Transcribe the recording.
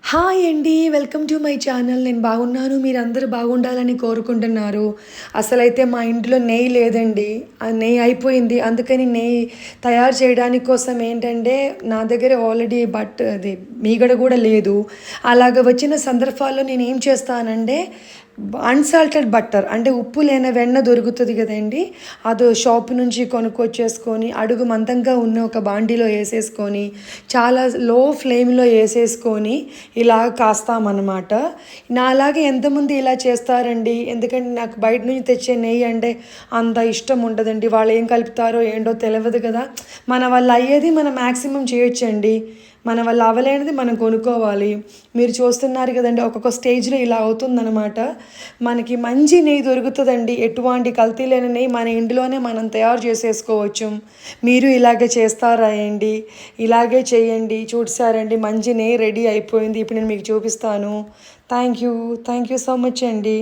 Hi అండి. Welcome to my channel. నేను బాగున్నాను. మీరందరూ బాగుండాలని కోరుకుంటున్నారు. అసలైతే మా ఇంట్లో నెయ్యి లేదండి. ఆ నెయ్యి అయిపోయింది. అందుకని నెయ్యి తయారు చేయడానికి కోసం ఏంటంటే, నా దగ్గర ఆల్రెడీ అది మీగడ కూడా లేదు. అలాగ వచ్చిన సందర్భాల్లో నేనేం చేస్తానంటే, అన్సాల్టెడ్ బట్టర్ అంటే ఉప్పు లేని వెన్న దొరుకుతుంది కదండీ! అది షాప్ నుంచి కొనుక్కొచ్చేసుకొని, అడుగు మందంగా ఉన్న ఒక బాండీలో ఏసేసుకొని, చాలా లో ఫ్లేమ్‌లో ఏసేసుకొని ఇలా కాస్తామనమాట. నాలాగా ఎంతమంది ఇలా చేస్తారండి? ఎందుకంటే నాకు బయట నుంచి తెచ్చే నెయ్యి అంటే అంత ఇష్టం ఉండదండి. వాళ్ళు ఏం కలుపుతారో ఏంటో తెలవదు కదా! మన వల్ల అయ్యేది మనం మాక్సిమం చేయొచ్చండి. మన వల్ల అవ్వలేనిది మనం కొనుక్కోవాలి. మీరు చూస్తున్నారు కదండీ! ఒక్కొక్క స్టేజ్‌లో ఇలా అవుతుందనమాట. మనకి మంచి నెయ్యి దొరుకుతదండి. ఎటువంటి కల్తీ లేని నెయ్యి మన ఇంట్లోనే మనం తయారు చేసేసుకోవచ్చు. మీరు ఇలాగే చేస్తారా ఏంటి? ఇలాగే చేయండి. చూసారండి మంచి నెయ్యి రెడీ అయిపోయింది. ఇప్పుడు నేను మీకు చూపిస్తాను. Thank you. Thank you so much అండి.